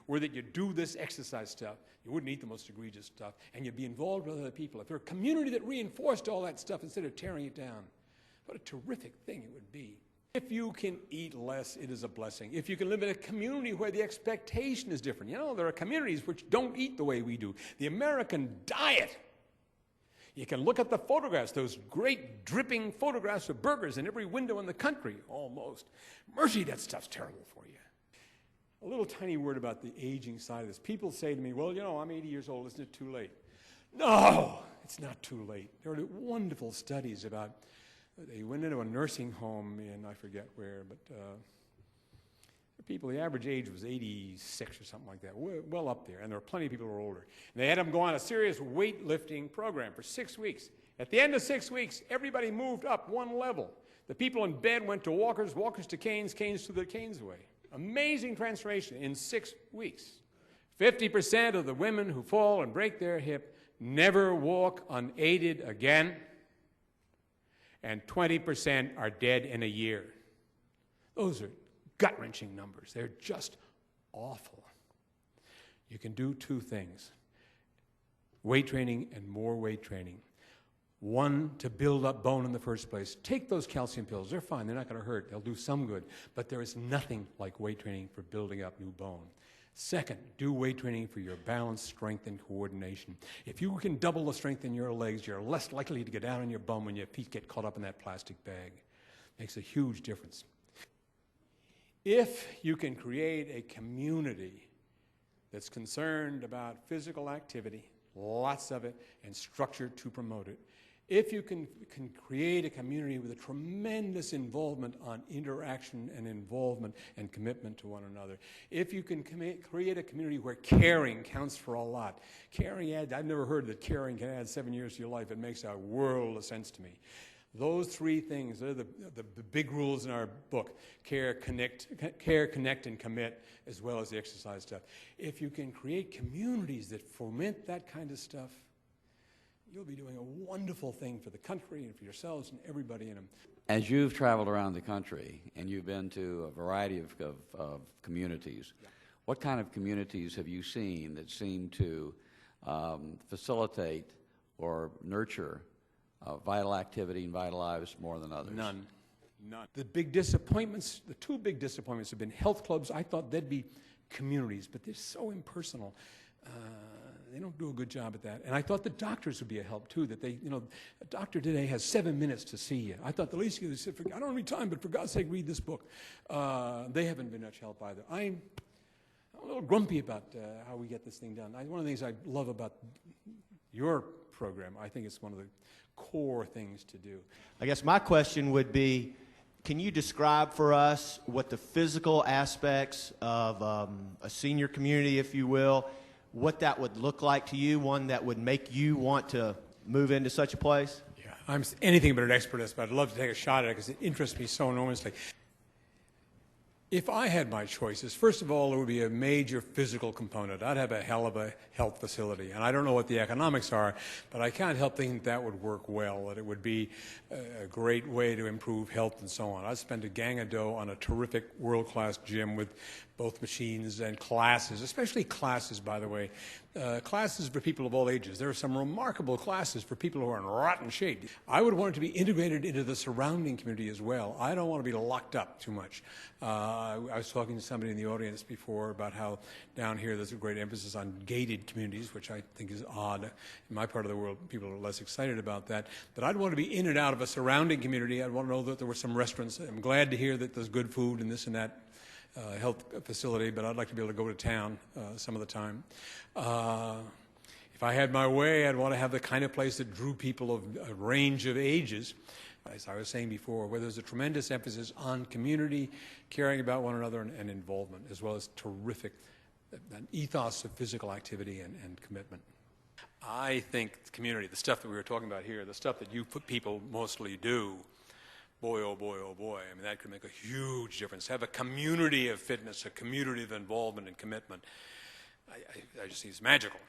where that you do this exercise stuff, you wouldn't eat the most egregious stuff, and you'd be involved with other people. If there were a community that reinforced all that stuff instead of tearing it down, what a terrific thing it would be. If you can eat less, it is a blessing. If you can live in a community where the expectation is different. You know, there are communities which don't eat the way we do. The American diet. You can look at the photographs, those great dripping photographs of burgers in every window in the country, almost. Mercy, that stuff's terrible for you. A little tiny word about the aging side of this. People say to me, well, you know, I'm 80 years old, isn't it too late? No, it's not too late. There are wonderful studies about, they went into a nursing home in, I forget where, but people, the average age was 86 or something like that, well up there, and there were plenty of people who were older. And they had them go on a serious weightlifting program for 6 weeks. At the end of 6 weeks, everybody moved up one level. The people in bed went to walkers, walkers to canes, canes to the canes way. Amazing transformation in 6 weeks. 50% of the women who fall and break their hip never walk unaided again, and 20% are dead in a year. Those are gut-wrenching numbers. They're just awful. You can do two things: weight training and more weight training. One, to build up bone in the first place. Take those calcium pills. They're fine. They're not going to hurt. They'll do some good. But there is nothing like weight training for building up new bone. Second, do weight training for your balance, strength, and coordination. If you can double the strength in your legs, you're less likely to get down on your bum when your feet get caught up in that plastic bag. Makes a huge difference. If you can create a community that's concerned about physical activity, lots of it, and structure to promote it, if you can create a community with a tremendous involvement on interaction and involvement and commitment to one another, if you can create a community where caring counts for a lot. Caring I've never heard that caring can add 7 years to your life. It makes a world of sense to me. Those three things, they're the big rules in our book: care, connect, and commit, as well as the exercise stuff. If you can create communities that foment that kind of stuff, you'll be doing a wonderful thing for the country and for yourselves and everybody in them. As you've traveled around the country and you've been to a variety of communities, yeah, what kind of communities have you seen that seem to facilitate or nurture vital activity and vital lives more than others? None. The big disappointments, the two big disappointments have been health clubs. I thought they'd be communities, but they're so impersonal. They don't do a good job at that. And I thought the doctors would be a help, too, that they, you know, a doctor today has 7 minutes to see you. I thought the least you could say, I don't have any time, but for God's sake, read this book. They haven't been much help either. I'm a little grumpy about how we get this thing done. One of the things I love about your program, I think it's one of the core things to do. I guess my question would be, can you describe for us what the physical aspects of a senior community, if you will, what that would look like to you, one that would make you want to move into such a place? Yeah, I'm anything but an expert at this, but I'd love to take a shot at it because it interests me so enormously. If I had my choices, first of all, there would be a major physical component. I'd have a hell of a health facility. And I don't know what the economics are, but I can't help thinking that would work well, that it would be a great way to improve health and so on. I'd spend a gang of dough on a terrific world-class gym with both machines and classes, especially classes, by the way. Classes for people of all ages. There are some remarkable classes for people who are in rotten shape. I would want it to be integrated into the surrounding community as well. I don't want to be locked up too much. I was talking to somebody in the audience before about how down here there's a great emphasis on gated communities, which I think is odd. In my part of the world, people are less excited about that. But I'd want to be in and out of a surrounding community. I'd want to know that there were some restaurants. I'm glad to hear that there's good food and this and that. Health facility, but I'd like to be able to go to town some of the time. If I had my way, I'd want to have the kind of place that drew people of a range of ages. As I was saying before, where there's a tremendous emphasis on community, caring about one another, and involvement, as well as terrific an ethos of physical activity and commitment. I think the community, the stuff that we were talking about here, the stuff that you people mostly do, boy, oh boy, oh boy, I mean, that could make a huge difference. Have a community of fitness, a community of involvement and commitment. I just think it's magical.